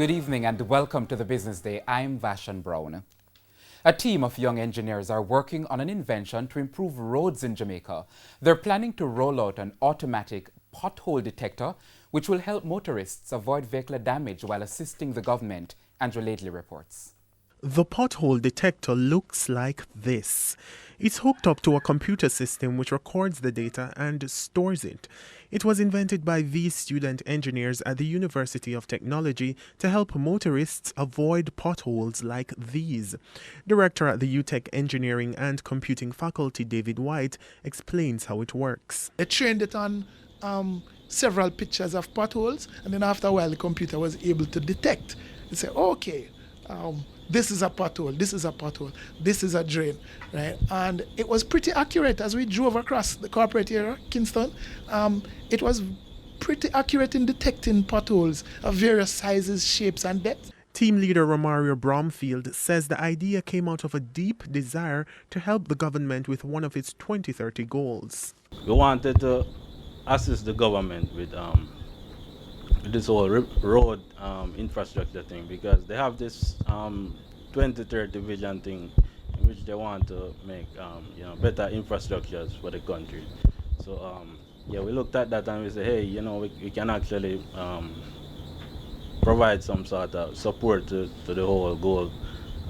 Good evening and welcome to the Business Day. I'm Vashan Brown. A team of young engineers are working on an invention to improve roads in Jamaica. They're planning to roll out an automatic pothole detector which will help motorists avoid vehicular damage while assisting the government, Andrew Laidley reports. The pothole detector looks like this. It's hooked up to a computer system which records the data and stores it. It was invented by these student engineers at the University of Technology to help motorists avoid potholes like these. Director at the UTech Engineering and Computing Faculty, David White, explains how it works. They trained it on several pictures of potholes, and then after a while the computer was able to detect and say, okay, this is a pothole, this is a pothole, this is a drain, right? And it was pretty accurate as we drove across the corporate area, Kingston. It was pretty accurate in detecting potholes of various sizes, shapes, and depths. Team leader Romario Bromfield says the idea came out of a deep desire to help the government with one of its 2030 goals. We wanted to assist the government with this whole road infrastructure thing, because they have this 2030 vision thing in which they want to make better infrastructures for the country. So we looked at that and we said, hey, we can actually provide some sort of support to the whole goal,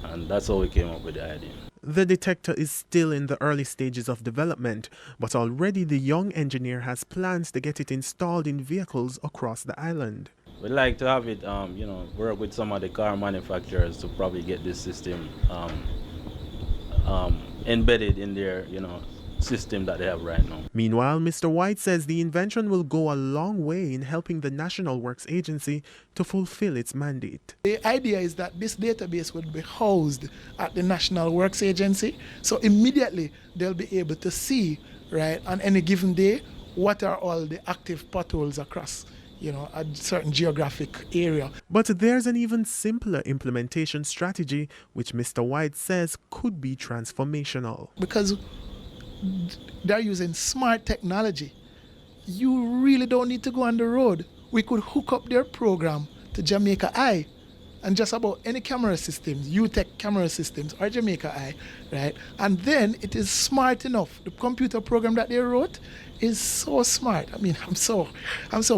and that's how we came up with the idea. The detector is still in the early stages of development, but already the young engineer has plans to get it installed in vehicles across the island. We'd like to have it, work with some of the car manufacturers to probably get this system embedded in their, system that they have right now. Meanwhile, Mr. White says the invention will go a long way in helping the National Works Agency to fulfill its mandate. The idea is that this database will be housed at the National Works Agency, so immediately they'll be able to see, right, on any given day, what are all the active potholes across a certain geographic area. But there's an even simpler implementation strategy which Mr. White says could be transformational. Because they're using smart technology, you really don't need to go on the road. We could hook up their program to Jamaica Eye and just about any camera systems, UTech camera systems or Jamaica Eye, right? And then it is smart enough. The computer program that they wrote is so smart. I mean, I'm so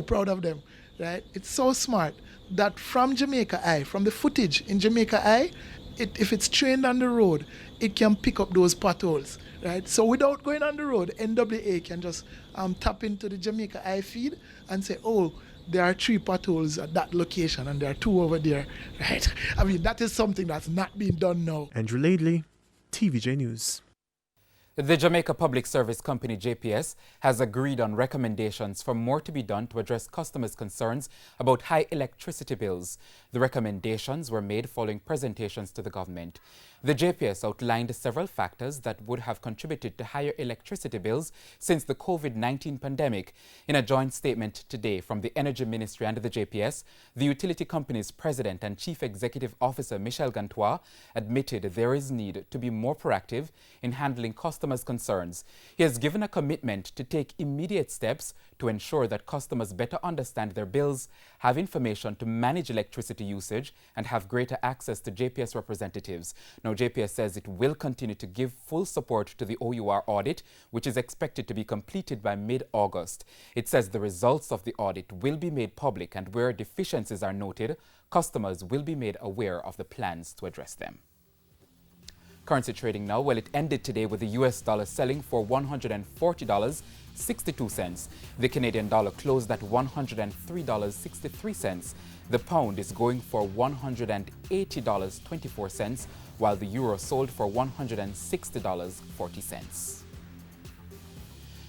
proud of them, right? It's so smart that from Jamaica Eye, from the footage in Jamaica Eye, if it's trained on the road, it can pick up those potholes, right? So without going on the road, NWA can just tap into the Jamaica Eye feed and say, oh, there are 3 potholes at that location and there are 2 over there, right? I mean, that is something that's not being done now. Andrew Laidley, TVJ News. The Jamaica Public Service Company, JPS, has agreed on recommendations for more to be done to address customers' concerns about high electricity bills. The recommendations were made following presentations to the government. The JPS outlined several factors that would have contributed to higher electricity bills since the COVID-19 pandemic. In a joint statement today from the Energy Ministry and the JPS, the utility company's president and chief executive officer, Michel Gantois, admitted there is need to be more proactive in handling customers' concerns. He has given a commitment to take immediate steps to ensure that customers better understand their bills, have information to manage electricity usage, and have greater access to JPS representatives. Now, JPS says it will continue to give full support to the OUR audit, which is expected to be completed by mid-August. It says the results of the audit will be made public, and where deficiencies are noted, customers will be made aware of the plans to address them. Currency trading now, well, it ended today with the US dollar selling for $140.62. The Canadian dollar closed at $103.63. The pound is going for $180.24, while the euro sold for $160.40.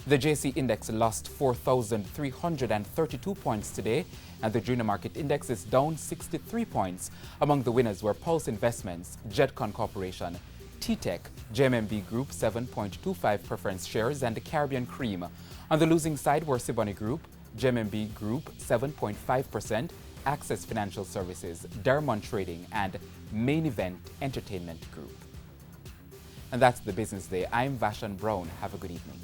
The JC Index lost 4,332 points today, and the junior market index is down 63 points. Among the winners were Pulse Investments, Jetcon Corporation, T-Tech, JMMB Group 7.25 preference shares, and the Caribbean Cream. On the losing side were Siboney Group, JMMB Group 7.5%, Access Financial Services, Dermont Trading, and Main Event Entertainment Group. And that's the Business Day. I'm Vashan Brown. Have a good evening.